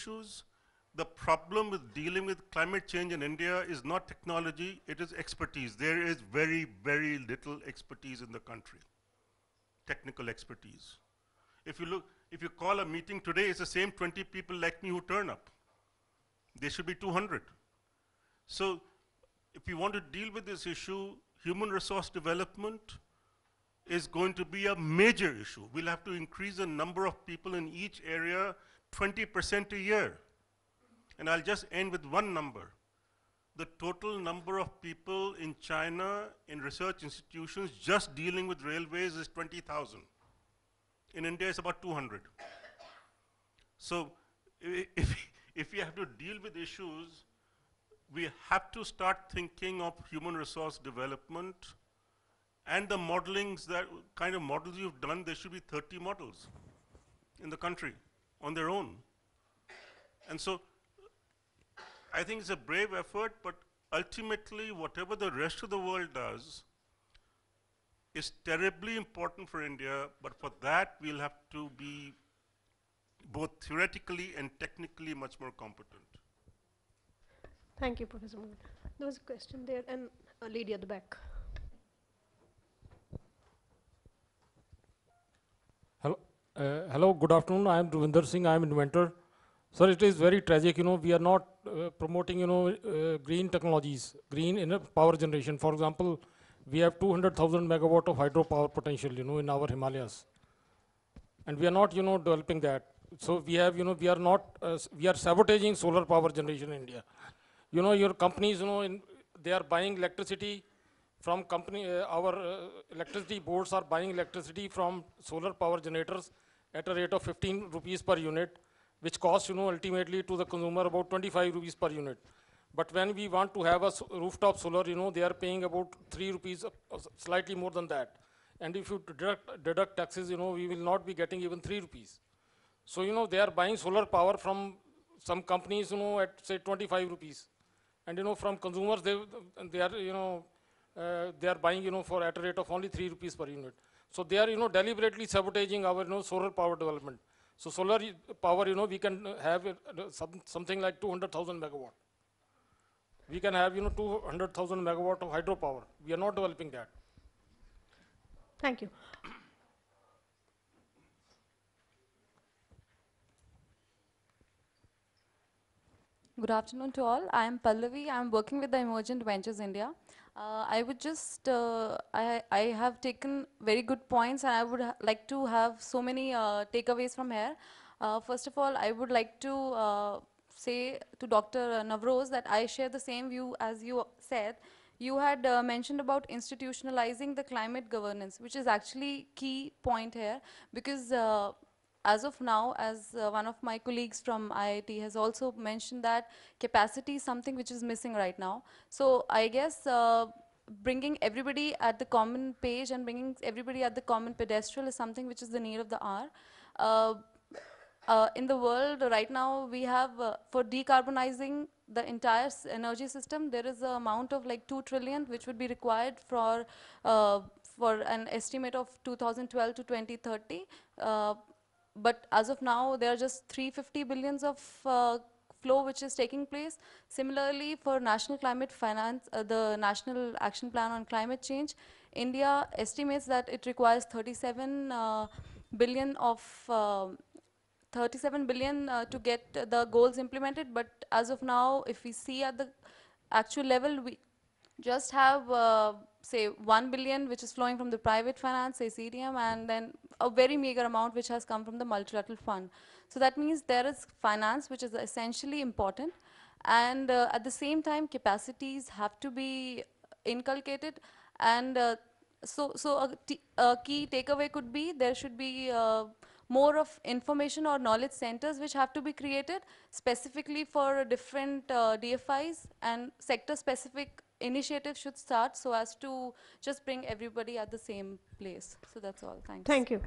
issues. The problem with dealing with climate change in India is not technology, it is expertise. There is very, very little expertise in the country, technical expertise. If you call a meeting today, it's the same 20 people like me who turn up. There should be 200. So if you want to deal with this issue, human resource development is going to be a major issue. We'll have to increase the number of people in each area 20% a year. And I'll just end with one number. The total number of people in China in research institutions just dealing with railways is 20,000. In India, it's about 200. So if we have to deal with issues, we have to start thinking of human resource development and the modelings, that kind of models you've done. There should be 30 models in the country on their own. And so I think it's a brave effort, but ultimately whatever the rest of the world does is terribly important for India, but for that we'll have to be both theoretically and technically much more competent. Thank you, Professor Mohan. There was a question there, and a lady at the back. Hello, good afternoon. I am Ravinder Singh. I am inventor. Sir, it is very tragic. We are not promoting, green technologies, green power generation. For example, we have 200,000 megawatt of hydropower potential, in our Himalayas, and we are not, developing that. So we have, we are sabotaging solar power generation in India. Your companies, they are buying electricity from our electricity boards are buying electricity from solar power generators at a rate of 15 rupees per unit, which costs, ultimately to the consumer about 25 rupees per unit. But when we want to have a rooftop solar, they are paying about 3 rupees, slightly more than that. And if you deduct taxes, we will not be getting even 3 rupees. So, they are buying solar power from some companies, at say 25 rupees. And, from consumers, they are buying, for at a rate of only 3 rupees per unit. So they are, deliberately sabotaging our, solar power development. So solar power, we can have something like 200,000 megawatt. We can have, 200,000 megawatt of hydropower. We are not developing that. Thank you. Good afternoon to all. I am Pallavi. I am working with the Emergent Ventures India. I would just, I have taken very good points, and I would like to have so many takeaways from here. First of all, I would like to say to Dr. Navroz that I share the same view as you said. You had mentioned about institutionalizing the climate governance, which is actually key point here, because as of now, as one of my colleagues from IIT has also mentioned, that capacity is something which is missing right now. So I guess bringing everybody at the common page and bringing everybody at the common pedestal is something which is the need of the hour. In the world right now, we have, for decarbonizing the entire energy system, there is an amount of like 2 trillion which would be required for an estimate of 2012 to 2030. But as of now, there are just 350 billions of flow which is taking place. Similarly, for National Climate Finance, the National Action Plan on Climate Change, India estimates that it requires 37 billion of 37 billion to get the goals implemented. But as of now, if we see at the actual level, we just have say 1 billion which is flowing from the private finance, say CDM, and then a very meager amount which has come from the multilateral fund. So that means there is finance which is essentially important, and at the same time capacities have to be inculcated, and so a key takeaway could be there should be more of information or knowledge centers which have to be created specifically for different DFIs, and sector specific initiatives should start so as to just bring everybody at the same place. So that's all. Thanks. Thank you.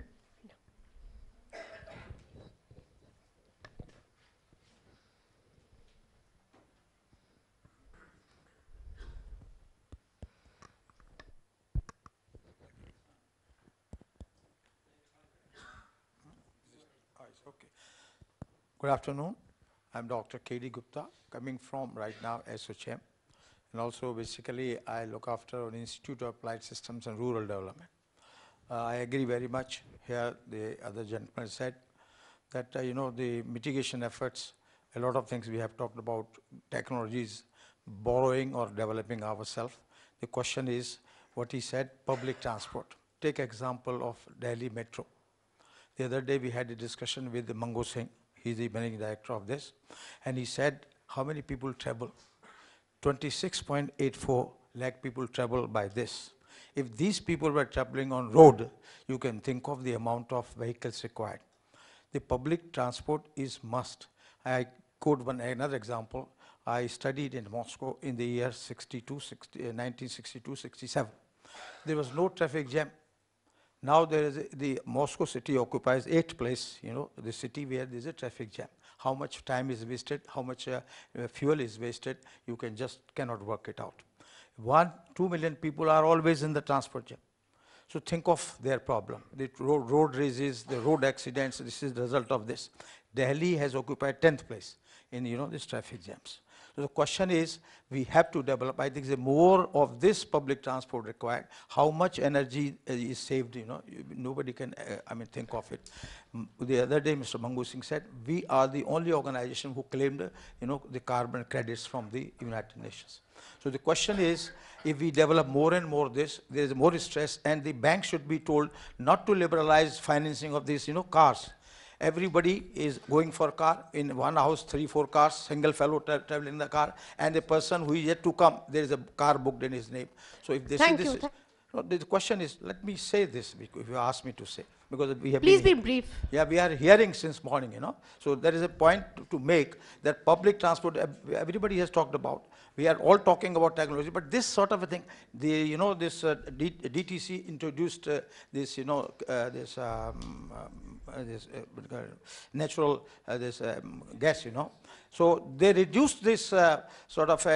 Good afternoon. I'm Dr. K.D. Gupta, coming from right now SHM. And also basically I look after an Institute of Applied Systems and Rural Development. I agree very much here the other gentleman said that the mitigation efforts, a lot of things we have talked about, technologies, borrowing or developing ourselves. The question is what he said, public transport. Take example of Delhi Metro. The other day we had a discussion with Mango Singh, he's the managing director of this, and he said how many people travel? 26.84 lakh people travel by this. If these people were traveling on road, you can think of the amount of vehicles required. The public transport is must. I quote another example. I studied in Moscow in the year 1962-67. There was no traffic jam. Now there is the Moscow city occupies 8th place, the city where there is a traffic jam. How much time is wasted, how much fuel is wasted, you cannot work it out. 2 million people are always in the transport jam. So think of their problem. The road races, the road accidents, this is the result of this. Delhi has occupied 10th place in these traffic jams. So the question is, we have to develop, I think, more of this public transport required. How much energy is saved, nobody can, think of it. The other day, Mr. Mango Singh said, we are the only organization who claimed, the carbon credits from the United Nations. So the question is, if we develop more and more this, there is more stress, and the bank should be told not to liberalize financing of these, cars. Everybody is going for a car. In one house, 3-4 cars, single fellow traveling in the car, and a person who is yet to come, there is a car booked in his name. So if they see this, the question is, let me say this, if you ask me to say, because we have Please be brief. Yeah, we are hearing since morning, So there is a point to make that public transport, everybody has talked about. We are all talking about technology, but this sort of a thing, this DTC introduced this, this natural gas, So they reduced this sort of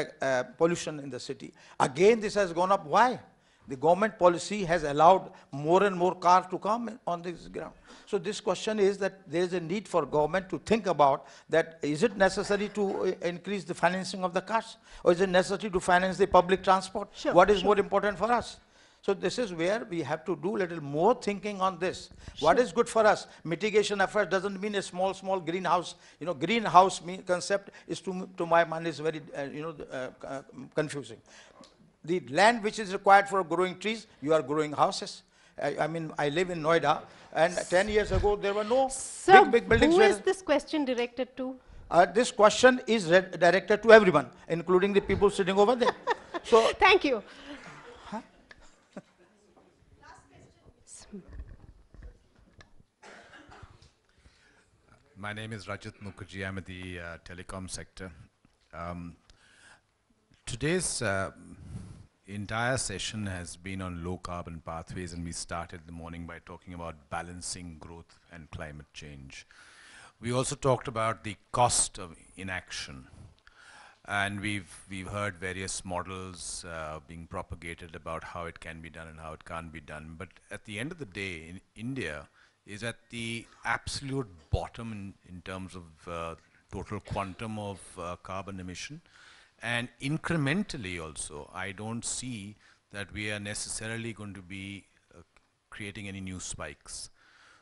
pollution in the city. Again, this has gone up. Why? The government policy has allowed more and more cars to come on this ground. So this question is that there is a need for government to think about that, is it necessary to increase the financing of the cars, or is it necessary to finance the public transport? Sure, what is more important for us? So this is where we have to do a little more thinking on this. What is good for us? Mitigation effort doesn't mean a small greenhouse. Greenhouse concept is to my mind is very confusing. The land which is required for growing trees, you are growing houses. I live in Noida, and 10 years ago there were no big buildings. Who is this question directed to? This question is directed to everyone, including the people sitting over there. So thank you. My name is Rajat Mukherjee. I'm in the telecom sector. Today's entire session has been on low carbon pathways, and we started the morning by talking about balancing growth and climate change. We also talked about the cost of inaction, and we've heard various models being propagated about how it can be done and how it can't be done. But at the end of the day, in India is at the absolute bottom in terms of total quantum of carbon emission. And incrementally also, I don't see that we are necessarily going to be creating any new spikes.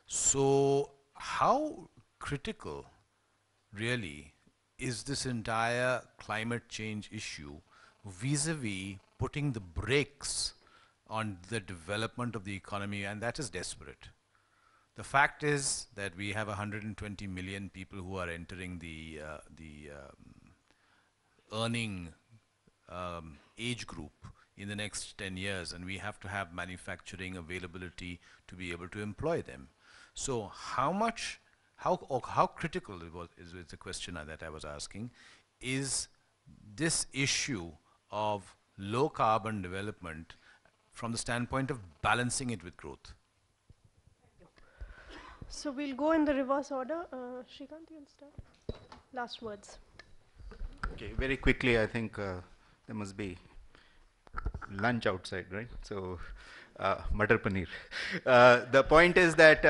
So how critical really is this entire climate change issue vis-a-vis putting the brakes on the development of the economy? And that is desperate. The fact is that we have 120 million people who are entering the earning age group in the next 10 years, and we have to have manufacturing availability to be able to employ them. So how critical is the question that I was asking, is this issue of low carbon development from the standpoint of balancing it with growth? So we'll go in the reverse order. Shrikant, you'll start. Last words. Okay, very quickly, I think there must be lunch outside, right? So, Matar Paneer. The point is that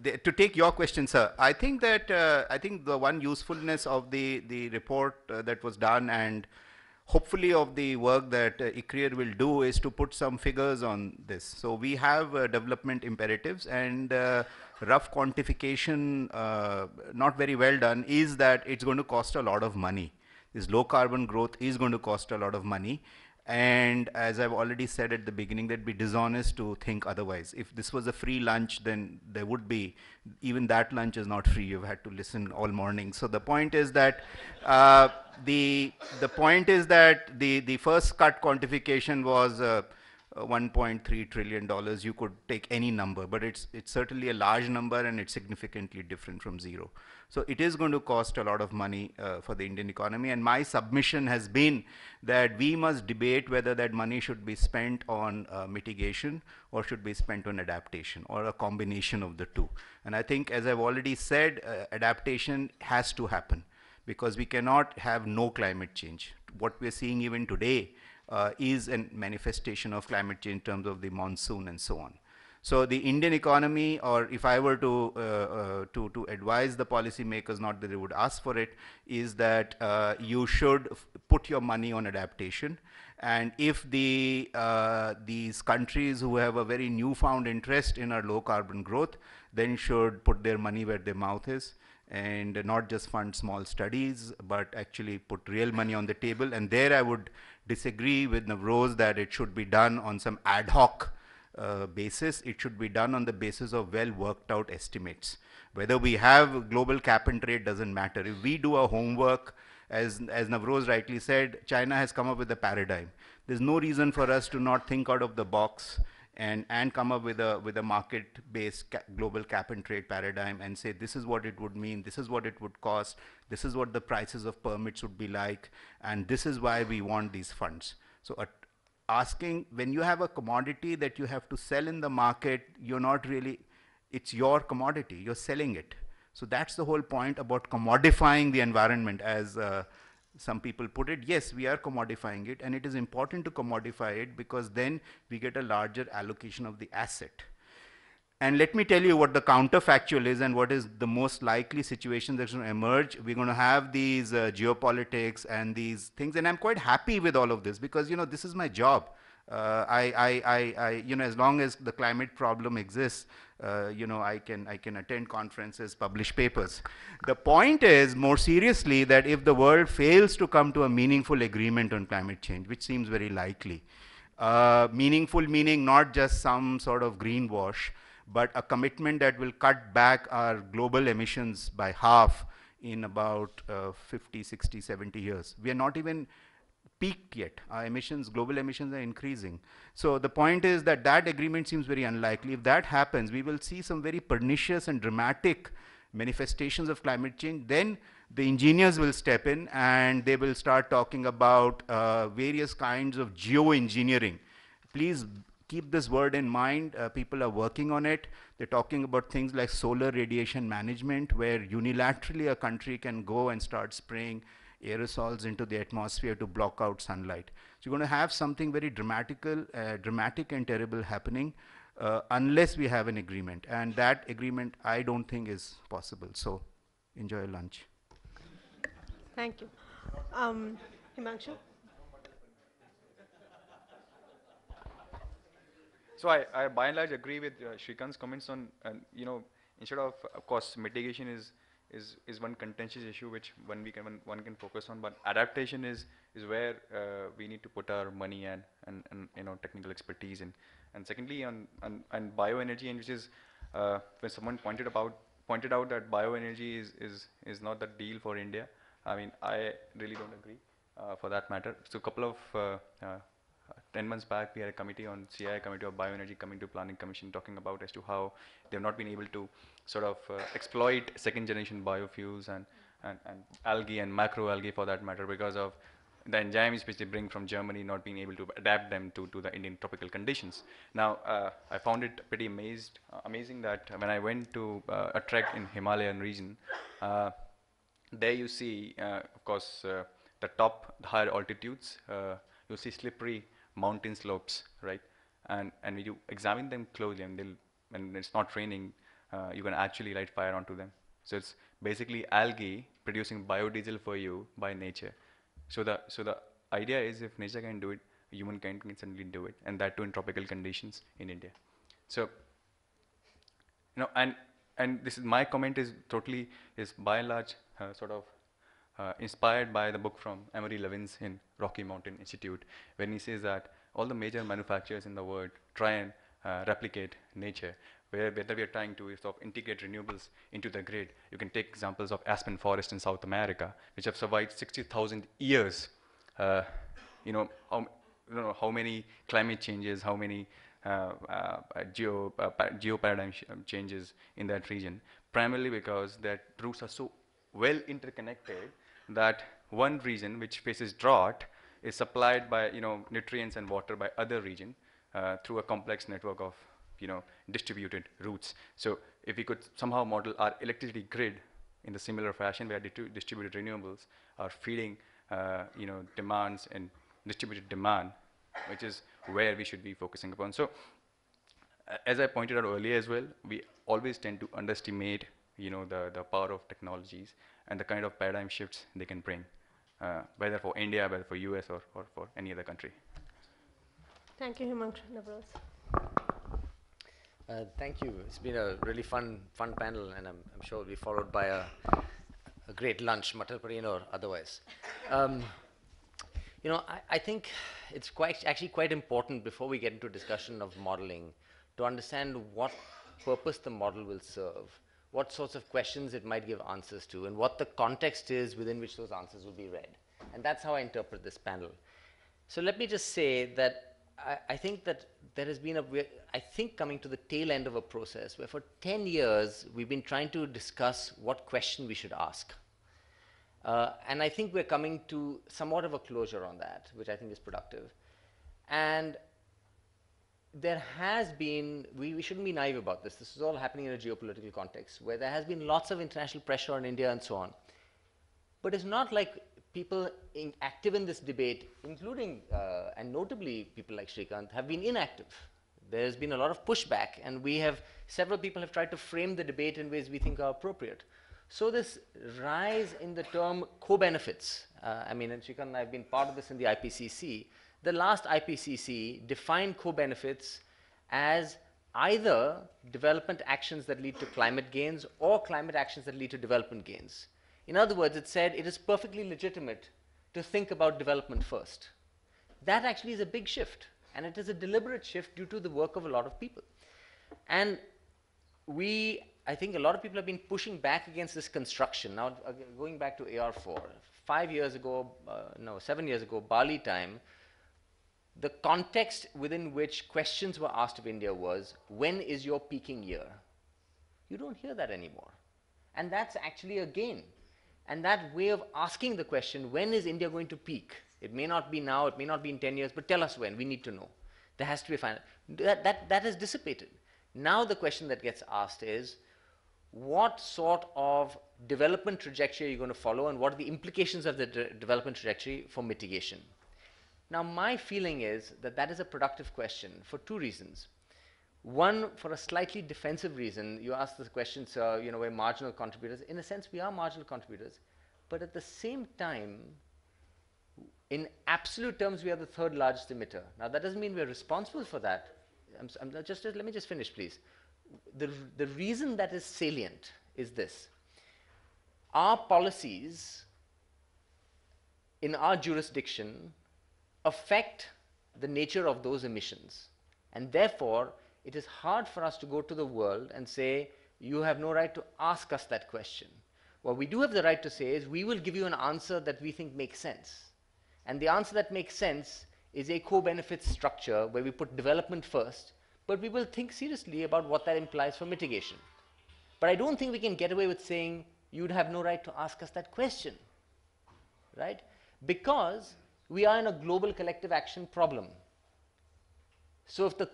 to take your question, sir, I think that I think the one usefulness of the report that was done, and hopefully of the work that ICRIER will do, is to put some figures on this. So we have development imperatives, and rough quantification, not very well done, is that it's going to cost a lot of money. This low carbon growth is going to cost a lot of money. And as I've already said at the beginning, that'd be dishonest to think otherwise. If this was a free lunch, then there would be, even that lunch is not free. You've had to listen all morning. So the point is that the the first cut quantification was $1.3 trillion. You could take any number, but it's certainly a large number, and it's significantly different from zero. So it is going to cost a lot of money for the Indian economy, and my submission has been that we must debate whether that money should be spent on mitigation or should be spent on adaptation, or a combination of the two. And I think, as I've already said, adaptation has to happen, because we cannot have no climate change. What we're seeing even today is a manifestation of climate change in terms of the monsoon and so on. So the Indian economy, or if I were to advise the policymakers, not that they would ask for it, is that you should put your money on adaptation. And if these countries who have a very newfound interest in our low carbon growth, then should put their money where their mouth is, and not just fund small studies, but actually put real money on the table. And there I would disagree with Navroz that it should be done on some ad hoc basis. It should be done on the basis of well worked out estimates. Whether we have global cap and trade doesn't matter. If we do our homework, as Navroz rightly said, China has come up with a paradigm. There's no reason for us to not think out of the box and come up with a market-based global cap and trade paradigm, and say this is what it would mean, this is what it would cost, this is what the prices of permits would be like, and this is why we want these funds. So asking, when you have a commodity that you have to sell in the market, you're not really, it's your commodity, you're selling it. So that's the whole point about commodifying the environment, as some people put it. Yes, we are commodifying it, and it is important to commodify it, because then we get a larger allocation of the asset. And let me tell you what the counterfactual is, and what is the most likely situation that's going to emerge. We're going to have these geopolitics and these things, and I'm quite happy with all of this, because, you know, this is my job. You know, as long as the climate problem exists, you know, I can attend conferences, publish papers. The point is, more seriously, that if the world fails to come to a meaningful agreement on climate change, which seems very likely, meaningful meaning not just some sort of greenwash, but a commitment that will cut back our global emissions by half in about 50, 60, 70 years. We are not even peaked yet. Our emissions, global emissions, are increasing. So the point is that that agreement seems very unlikely. If that happens, we will see some very pernicious and dramatic manifestations of climate change. Then the engineers will step in, and they will start talking about various kinds of geoengineering. Please keep this word in mind. People are working on it. They're talking about things like solar radiation management, where unilaterally a country can go and start spraying aerosols into the atmosphere to block out sunlight. So you're going to have something very dramatic and terrible happening unless we have an agreement. And that agreement, I don't think, is possible. So enjoy your lunch. Thank you. Himanshu? So I by and large agree with Shrikant's comments on, you know, instead of course, mitigation is one contentious issue which one can focus on, but adaptation is where we need to put our money and you know, technical expertise in. And secondly, on bioenergy, and which is when someone pointed out that bioenergy is not the deal for India. I mean, I really don't agree for that matter. So a couple of 10 months back, we had a committee on CII, Committee of Bioenergy, coming to Planning Commission, talking about as to how they have not been able to sort of exploit second generation biofuels and algae and macroalgae for that matter, because of the enzymes which they bring from Germany not being able to adapt them to the Indian tropical conditions. Now, I found it pretty amazing that when I went to a trek in Himalayan region, there you see, of course, the higher altitudes, you see slippery mountain slopes, right? And when you examine them closely, and when it's not raining, you can actually light fire onto them. So it's basically algae producing biodiesel for you by nature. So the idea is if nature can do it, humankind can certainly do it, and that too in tropical conditions in India. So, and this is my comment is totally is by and large sort of inspired by the book from Emery Levins in Rocky Mountain Institute, when he says that all the major manufacturers in the world try and replicate nature, whether we are trying to sort of integrate renewables into the grid. You can take examples of aspen forest in South America, which have survived 60,000 years. How many climate changes, how many geo paradigm changes in that region, primarily because their roots are so well interconnected that one region which faces drought is supplied by nutrients and water by other region through a complex network of distributed routes. So if we could somehow model our electricity grid in the similar fashion where distributed renewables are feeding demands and distributed demand, which is where we should be focusing upon. So as I pointed out earlier as well, we always tend to underestimate the power of technologies and the kind of paradigm shifts they can bring, whether for India, whether for US or for any other country. Thank you, Himanshu. Navroz. Thank you. It's been a really fun panel, and I'm sure it'll be followed by a great lunch, Matar Pareen or otherwise. I think it's actually quite important before we get into discussion of modeling to understand what purpose the model will serve, what sorts of questions it might give answers to, and what the context is within which those answers will be read. And that's how I interpret this panel. So let me just say that I think that there has been coming to the tail end of a process where for 10 years we've been trying to discuss what question we should ask. And I think we're coming to somewhat of a closure on that, which I think is productive. And there has been, we shouldn't be naive about this. This is all happening in a geopolitical context where there has been lots of international pressure on India and so on. But it's not like people active in this debate, including and notably people like Shrikant, have been inactive. There's been a lot of pushback, and several people have tried to frame the debate in ways we think are appropriate. So this rise in the term co-benefits, and Shrikant and I have been part of this in the IPCC. The last IPCC defined co-benefits as either development actions that lead to climate gains or climate actions that lead to development gains. In other words, it said it is perfectly legitimate to think about development first. That actually is a big shift, and it is a deliberate shift due to the work of a lot of people. And I think a lot of people have been pushing back against this construction. Now, going back to AR4, 7 years ago, Bali time, the context within which questions were asked of India was, when is your peaking year? You don't hear that anymore. And that's actually a gain. And that way of asking the question, when is India going to peak? It may not be now, it may not be in 10 years, but tell us when, we need to know. There has to be a final. That has dissipated. Now the question that gets asked is, what sort of development trajectory are you going to follow, and what are the implications of the development trajectory for mitigation? Now, my feeling is that that is a productive question for two reasons. One, for a slightly defensive reason. You asked the question, sir, we're marginal contributors. In a sense, we are marginal contributors. But at the same time, in absolute terms, we are the third largest emitter. Now, that doesn't mean we're responsible for that. Let me just finish, please. The reason that is salient is this. Our policies in our jurisdiction affect the nature of those emissions. And therefore, it is hard for us to go to the world and say, you have no right to ask us that question. What we do have the right to say is, we will give you an answer that we think makes sense. And the answer that makes sense is a co-benefits structure where we put development first, but we will think seriously about what that implies for mitigation. But I don't think we can get away with saying, you'd have no right to ask us that question, right? Because we are in a global collective action problem. So if the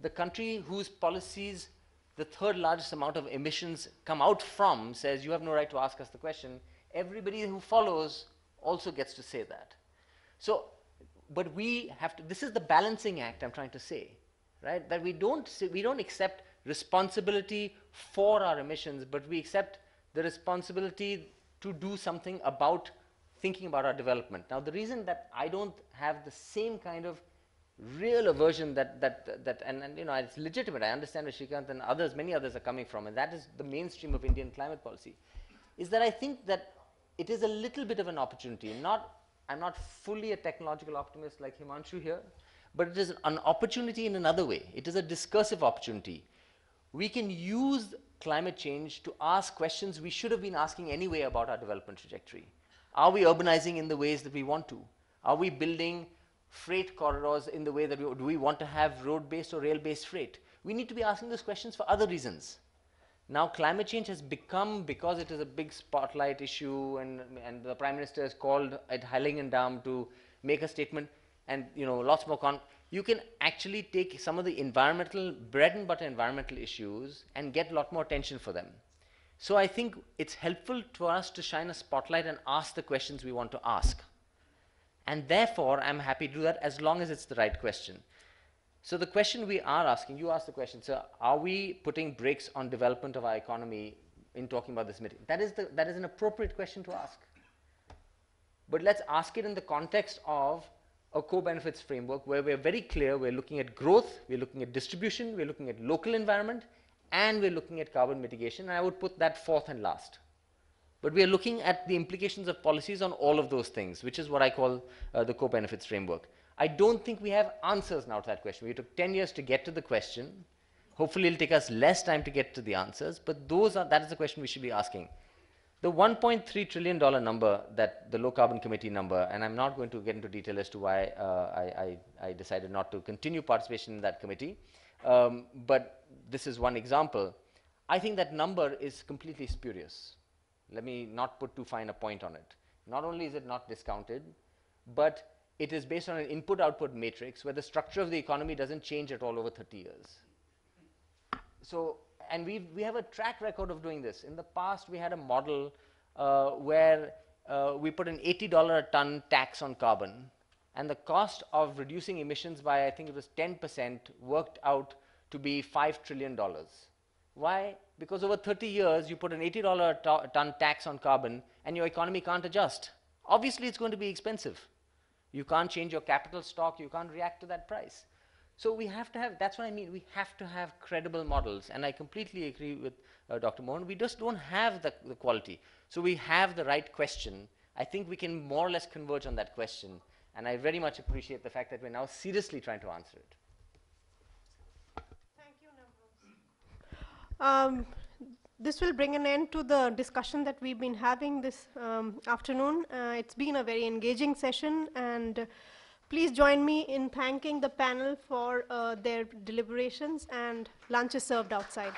country whose policies the third largest amount of emissions come out from says, you have no right to ask us the question, everybody who follows also gets to say that. So, but we have to, this is the balancing act I'm trying to say, right? That we don't accept responsibility for our emissions, but we accept the responsibility to do something about thinking about our development. Now, the reason that I don't have the same kind of real aversion and you know, it's legitimate, I understand where Srikanth and others, many others are coming from, and that is the mainstream of Indian climate policy, is that I think that it is a little bit of an opportunity. I'm not fully a technological optimist like Himanshu here, but it is an opportunity in another way. It is a discursive opportunity. We can use climate change to ask questions we should have been asking anyway about our development trajectory. Are we urbanizing in the ways that we want to? Are we building freight corridors in the way that do we want to have road-based or rail-based freight? We need to be asking those questions for other reasons. Now, climate change has become, because it is a big spotlight issue, and the Prime Minister has called at Heiligendamm to make a statement, and you know, lots more you can actually take some of the environmental, bread and butter environmental issues and get a lot more attention for them. So I think it's helpful to us to shine a spotlight and ask the questions we want to ask. And therefore, I'm happy to do that as long as it's the right question. So the question we are asking, you asked the question, sir, are we putting brakes on development of our economy in talking about this meeting? That is an appropriate question to ask. But let's ask it in the context of a co-benefits framework where we're very clear, we're looking at growth, we're looking at distribution, we're looking at local environment, and we're looking at carbon mitigation, and I would put that fourth and last. But we are looking at the implications of policies on all of those things, which is what I call the co-benefits framework. I don't think we have answers now to that question. We took 10 years to get to the question. Hopefully it'll take us less time to get to the answers, but that is the question we should be asking. The $1.3 trillion number, that the low carbon committee number, and I'm not going to get into detail as to why I decided not to continue participation in that committee, but this is one example. I think that number is completely spurious. Let me not put too fine a point on it. Not only is it not discounted, but it is based on an input-output matrix where the structure of the economy doesn't change at all over 30 years. So, and we have a track record of doing this. In the past, we had a model where we put an $80 a ton tax on carbon, and the cost of reducing emissions by, I think it was 10%, worked out to be $5 trillion. Why? Because over 30 years, you put an $80 a ton tax on carbon, and your economy can't adjust. Obviously, it's going to be expensive. You can't change your capital stock, you can't react to that price. So we have to have, that's what I mean, we have to have credible models, and I completely agree with Dr. Mohan, we just don't have the quality. So we have the right question. I think we can more or less converge on that question, and I very much appreciate the fact that we're now seriously trying to answer it. Thank you, Navroz. This will bring an end to the discussion that we've been having this afternoon. It's been a very engaging session, and please join me in thanking the panel for their deliberations, and lunch is served outside.